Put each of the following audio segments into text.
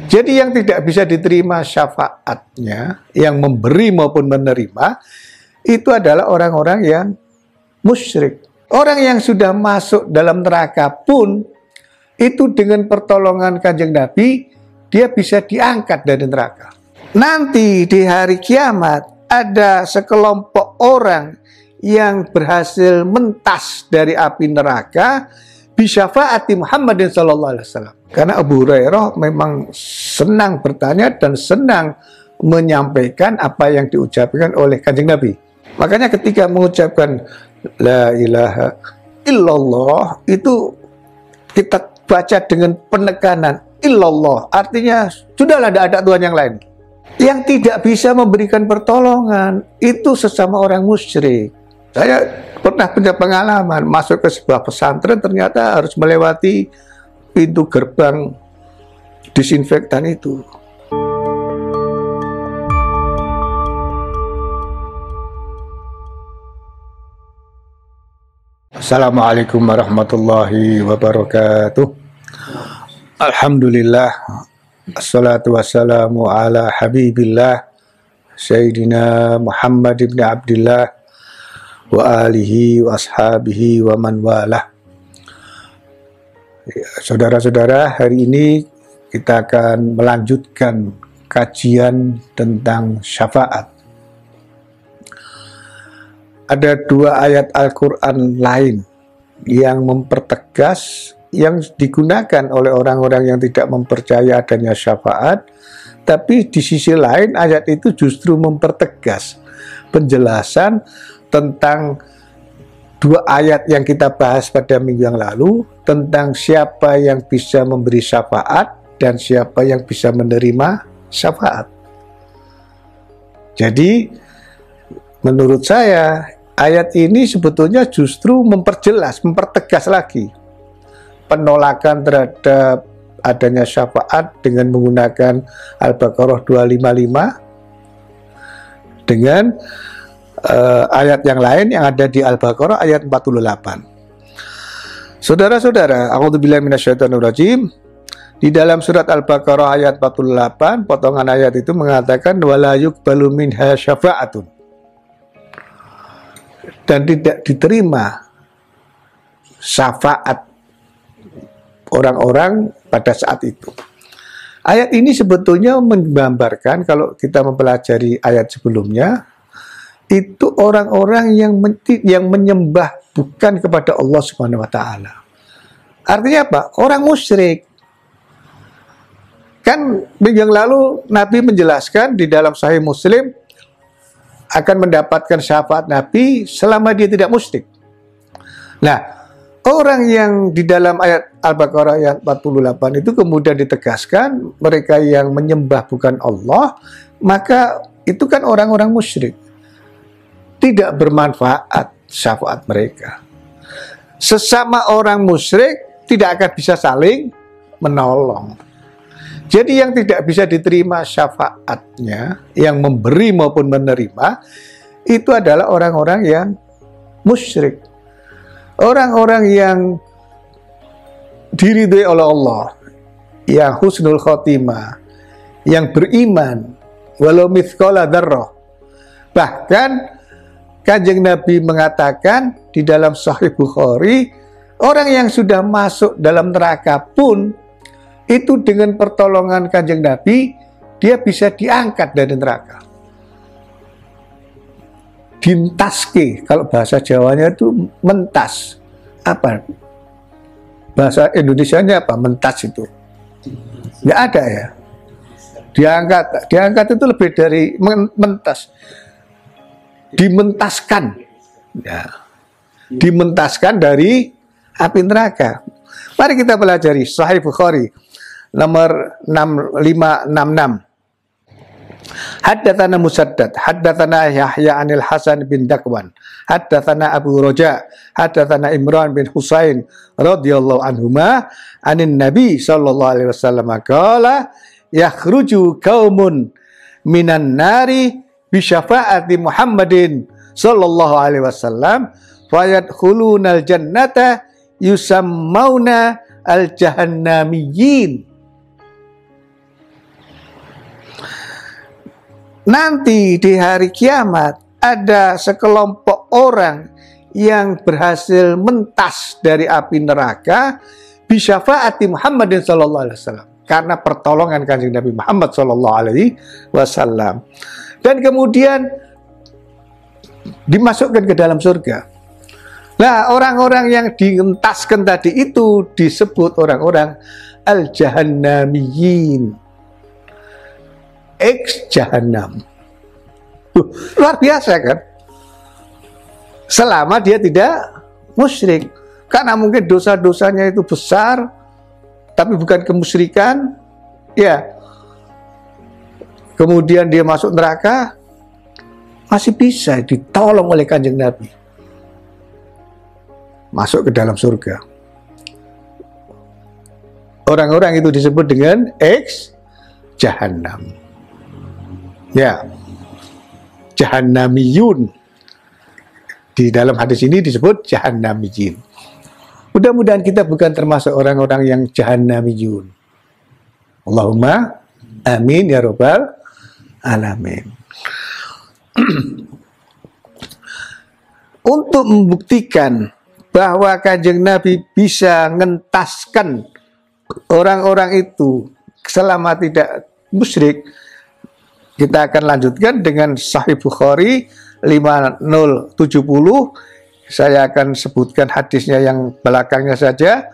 Jadi yang tidak bisa diterima syafaatnya, yang memberi maupun menerima, itu adalah orang-orang yang musyrik. Orang yang sudah masuk dalam neraka pun, itu dengan pertolongan Kanjeng Nabi, dia bisa diangkat dari neraka. Nanti di hari kiamat, ada sekelompok orang yang berhasil mentas dari api neraka, bisyafaati Muhammadin sallallahu alaihi wasallam. Karena Abu Hurairah memang senang bertanya dan senang menyampaikan apa yang diucapkan oleh Kanjeng Nabi. Makanya ketika mengucapkan la ilaha illallah, itu kita baca dengan penekanan illallah, artinya sudahlah tidak ada Tuhan yang lain. Yang tidak bisa memberikan pertolongan itu sesama orang musyrik. Saya pernah punya pengalaman masuk ke sebuah pesantren, ternyata harus melewati pintu gerbang disinfektan itu. Assalamualaikum warahmatullahi wabarakatuh. Alhamdulillah, assalatu wassalamu ala habibillah Sayyidina Muhammad ibn Abdillah wa alihi wa ashabihi wa man walah. Saudara-saudara, hari ini kita akan melanjutkan kajian tentang syafaat. Ada dua ayat Al-Quran lain yang mempertegas, yang digunakan oleh orang-orang yang tidak mempercaya adanya syafaat, tapi di sisi lain ayat itu justru mempertegas penjelasan tentang dua ayat yang kita bahas pada minggu yang lalu, tentang siapa yang bisa memberi syafaat dan siapa yang bisa menerima syafaat. Jadi menurut saya ayat ini sebetulnya justru memperjelas, mempertegas lagi penolakan terhadap adanya syafaat dengan menggunakan Al-Baqarah 255 dengan ayat yang lain yang ada di Al-Baqarah ayat 48. Saudara-saudara, a'udzubillahi minasyaitonirrajim. Di dalam surat Al-Baqarah ayat 48, potongan ayat itu mengatakan wala yuqbalu minha syafa'atun. Dan tidak diterima syafaat orang-orang pada saat itu. Ayat ini sebetulnya menggambarkan, kalau kita mempelajari ayat sebelumnya, itu orang-orang yang menyembah bukan kepada Allah Subhanahu wa taala. Artinya apa? Orang musyrik. Kan minggu yang lalu Nabi menjelaskan di dalam Sahih Muslim akan mendapatkan syafaat Nabi selama dia tidak musyrik. Nah, orang yang di dalam ayat Al-Baqarah ayat 48 itu kemudian ditegaskan mereka yang menyembah bukan Allah, maka itu kan orang-orang musyrik. Tidak bermanfaat syafaat mereka. Sesama orang musyrik tidak akan bisa saling menolong. Jadi yang tidak bisa diterima syafaatnya, yang memberi maupun menerima, itu adalah orang-orang yang musyrik. Orang-orang yang diridhai oleh Allah, yang husnul khotimah, yang beriman, walau mithqala dzarrah. Bahkan Kanjeng Nabi mengatakan di dalam Sahih Bukhari, orang yang sudah masuk dalam neraka pun, itu dengan pertolongan Kanjeng Nabi, dia bisa diangkat dari neraka. Dintaske, kalau bahasa Jawanya itu mentas. Apa? Bahasa Indonesianya apa? Mentas itu. Nggak ada ya. Diangkat itu lebih dari mentas. Dimentaskan, ya, dimentaskan dari api neraka. Mari kita pelajari Sahih Bukhari nomor 6566. Haddatsana Musaddad, haddatsana Yahya anil Hasan bin Dakwan, haddatsana Abu Raja, haddatsana Imran bin Husain radhiyallahu anhuma anin Nabi sallallahu alaihi wasallam qala yakhruju qaumun minan nari bi syafaati Muhammadin sallallahu alaihi wasallam fayadkhulunal jannata yusammauna al-jahannamiyyin. nanti di hari kiamat ada sekelompok orang yang berhasil mentas dari api neraka bisyafaati Muhammadin sallallahu alaihi wasallam, karena pertolongan Kanjeng Nabi Muhammad sallallahu alaihi wasallam, dan kemudian dimasukkan ke dalam surga. Nah, orang-orang yang dientaskan tadi itu disebut orang-orang al-jahannamiyin, ex-jahannam. Luar biasa kan? Selama dia tidak musyrik. Karena mungkin dosa-dosanya itu besar, tapi bukan kemusyrikan, ya. Kemudian dia masuk neraka, masih bisa ditolong oleh Kanjeng Nabi, masuk ke dalam surga. Orang-orang itu disebut dengan ex-jahannam. Ya, jahannamiyun. Di dalam hadis ini disebut jahannamiyin. Mudah-mudahan kita bukan termasuk orang-orang yang jahannamiyun. Allahumma amin ya rabbal alamin. Untuk membuktikan bahwa Kanjeng Nabi bisa ngentaskan orang-orang itu selama tidak musyrik, kita akan lanjutkan dengan Sahih Bukhari 5070. Saya akan sebutkan hadisnya yang belakangnya saja.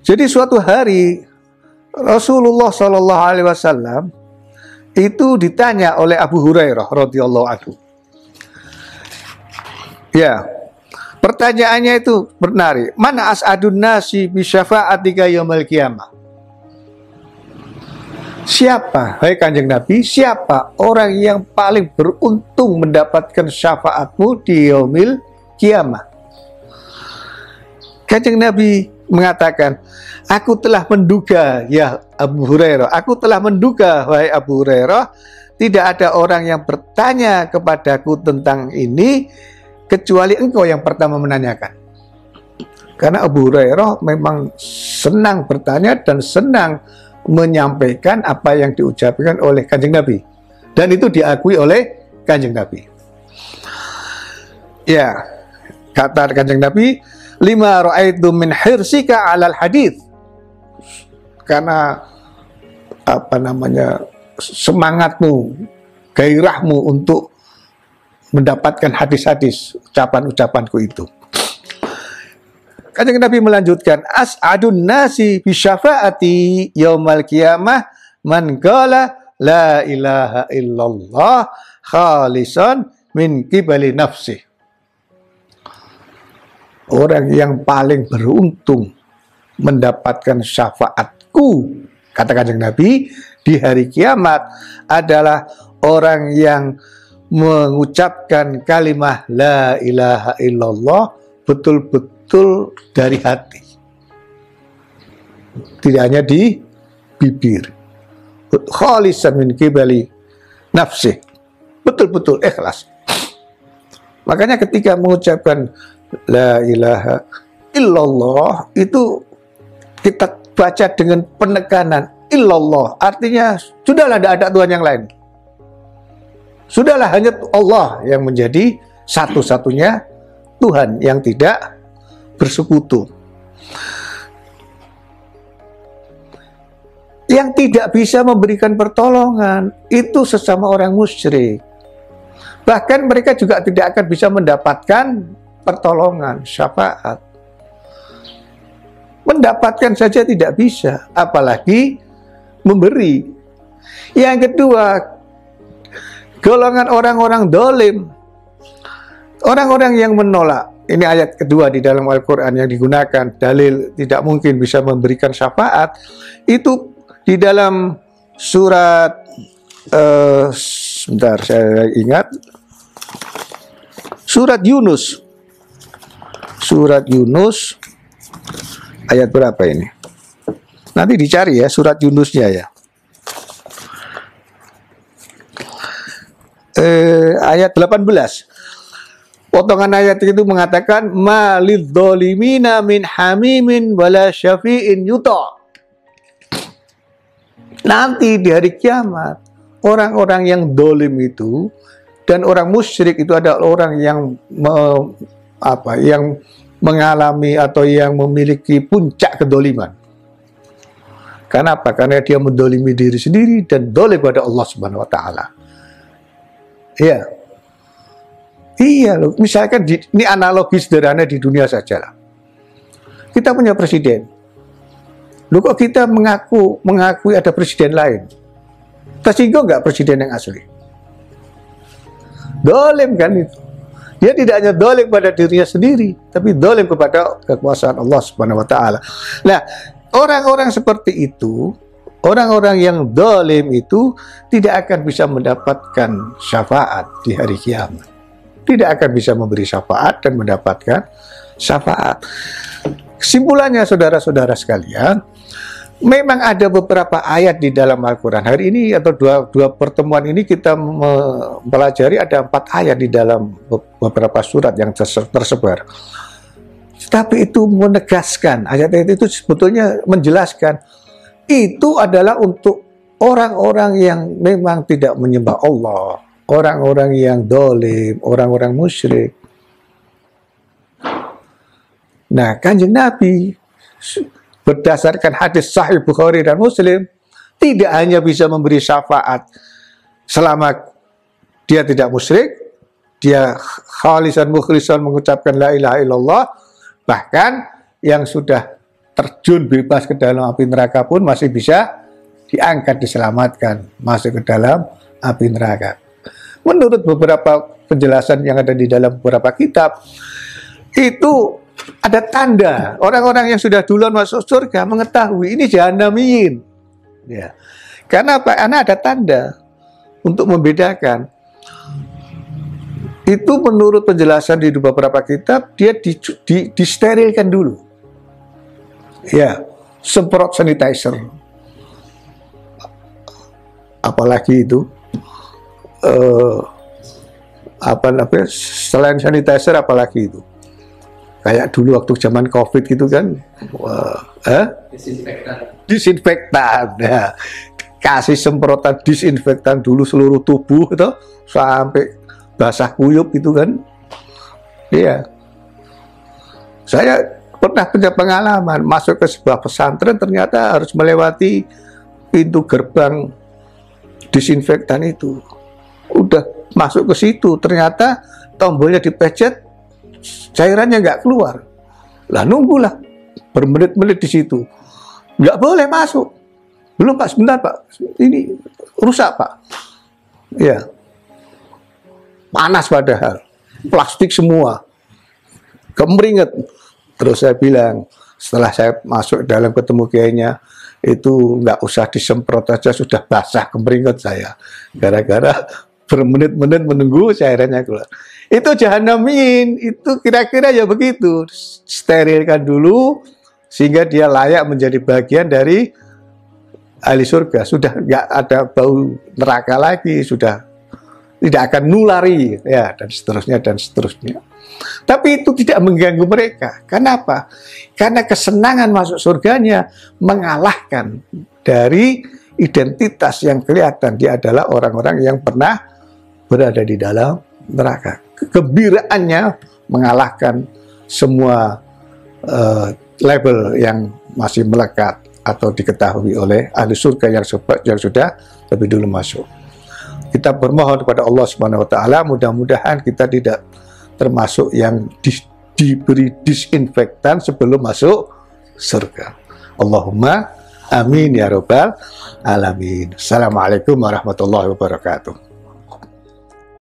Jadi suatu hari Rasulullah Shallallahu Alaihi Wasallam itu ditanya oleh Abu Hurairah radhiyallahu anhu. Ya, pertanyaannya itu menarik. Mana as'adun nasi bi syafa'atika yaumil qiyamah? Siapa, hai Kanjeng Nabi, siapa orang yang paling beruntung mendapatkan syafaatmu di yaumil qiyamah? Kanjeng Nabi mengatakan, aku telah menduga, ya Abu Hurairah, aku telah menduga, wahai Abu Hurairah, tidak ada orang yang bertanya kepadaku tentang ini kecuali engkau yang pertama menanyakan. Karena Abu Hurairah memang senang bertanya dan senang menyampaikan apa yang diucapkan oleh Kanjeng Nabi, dan itu diakui oleh Kanjeng Nabi. Ya, kata Kanjeng Nabi, lima ra'aitu min hirsika 'alal hadits, karena semangatmu, gairahmu untuk mendapatkan hadis-hadis ucapan-ucapanku itu. Kanjeng Nabi melanjutkan, as'adun nasi bi syafaati yaumal qiyamah man qala la ilaha illallah khalisan min qibali nafsi. Orang yang paling beruntung mendapatkan syafaatku, kata Kanjeng Nabi, di hari kiamat adalah orang yang mengucapkan kalimah la ilaha illallah betul-betul dari hati, tidak hanya di bibir, khalisan min qibali nafsi, betul-betul ikhlas. Makanya ketika mengucapkan la ilaha illallah itu kita baca dengan penekanan illallah, artinya sudahlah tidak ada Tuhan yang lain, sudahlah hanya Allah yang menjadi satu-satunya Tuhan yang tidak bersekutu. Yang tidak bisa memberikan pertolongan itu sesama orang musyrik. Bahkan mereka juga tidak akan bisa mendapatkan pertolongan, syafaat. Mendapatkan saja tidak bisa, apalagi memberi. Yang kedua, golongan orang-orang dolim, orang-orang yang menolak. Ini ayat kedua di dalam Al-Quran yang digunakan dalil tidak mungkin bisa memberikan syafaat. Itu di dalam surat sebentar saya ingat, surat Yunus. Surat Yunus ayat berapa ini? Nanti dicari ya surat Yunusnya ya. Ayat 18. Potongan ayat itu mengatakan malidzolimina min hamimin wala syafi'in yuta. Nanti di hari kiamat orang-orang yang dolim itu dan orang musyrik itu adalah orang yang yang mengalami atau yang memiliki puncak kedoliman. Kenapa? Karena dia mendolimi diri sendiri dan dolim pada Allah Subhanahu Wa Taala. Iya, iya loh. Misalkan ini analogi sederhana di dunia saja lah. Kita punya presiden. Loh kok kita mengakui ada presiden lain? Tersinggung nggak presiden yang asli? Dolim kan itu. Dia tidak hanya dolim pada dirinya sendiri, tapi dolim kepada kekuasaan Allah Subhanahu Wa Taala. Nah, orang-orang seperti itu, orang-orang yang dolim itu tidak akan bisa mendapatkan syafaat di hari kiamat. Tidak akan bisa memberi syafaat dan mendapatkan syafaat. Kesimpulannya saudara-saudara sekalian, memang ada beberapa ayat di dalam Al-Quran. Hari ini atau dua pertemuan ini kita mempelajari ada 4 ayat di dalam beberapa surat yang tersebar. Tapi itu menegaskan, ayat itu sebetulnya menjelaskan, itu adalah untuk orang-orang yang memang tidak menyembah Allah, orang-orang yang dolim, orang-orang musyrik. Nah, Kanjeng Nabi berdasarkan hadis sahih Bukhari dan Muslim tidak hanya bisa memberi syafaat selama dia tidak musyrik, dia khalisan mukhlisan mengucapkan la ilaha illallah, bahkan yang sudah terjun bebas ke dalam api neraka pun masih bisa diangkat, diselamatkan masuk ke dalam api neraka. Menurut beberapa penjelasan yang ada di dalam beberapa kitab, itu ada tanda orang-orang yang sudah duluan masuk surga mengetahui ini jahannamiyin. Ya. Karena apa? Karena ada tanda untuk membedakan. Itu menurut penjelasan di beberapa kitab, dia disterilkan dulu. Ya, semprot sanitizer. Apalagi itu selain sanitizer apalagi itu? Kayak dulu waktu zaman COVID gitu kan, disinfektan, ya. Kasih semprotan disinfektan dulu seluruh tubuh itu sampai basah kuyup gitu kan. Iya. Saya pernah punya pengalaman masuk ke sebuah pesantren, ternyata harus melewati pintu gerbang disinfektan itu. Udah masuk ke situ, ternyata tombolnya dipencet, cairannya nggak keluar. Lah nunggulah bermenit-menit di situ. Nggak boleh masuk. Belum Pak, sebentar Pak. Ini rusak Pak. Ya. Panas padahal. Plastik semua. Kemeringet. Terus saya bilang, setelah saya masuk dalam ketemu kiainya, itu nggak usah disemprot aja, sudah basah kemeringet saya. Gara-gara bermenit-menit menunggu cairannya keluar. Itu jahannamiyin, itu kira-kira ya begitu. Sterilkan dulu sehingga dia layak menjadi bagian dari ahli surga. Sudah nggak ada bau neraka lagi, sudah tidak akan nulari, ya, dan seterusnya dan seterusnya. Tapi itu tidak mengganggu mereka. Kenapa? Karena kesenangan masuk surganya mengalahkan dari identitas yang kelihatan. Dia adalah orang-orang yang pernah berada di dalam neraka. Kegembiraannya mengalahkan semua label yang masih melekat atau diketahui oleh ahli surga yang sudah lebih dulu masuk. Kita bermohon kepada Allah Subhanahu Wa Taala, mudah-mudahan kita tidak termasuk yang diberi disinfektan sebelum masuk surga. Allahumma amin ya rabbal alamin. Assalamualaikum warahmatullahi wabarakatuh.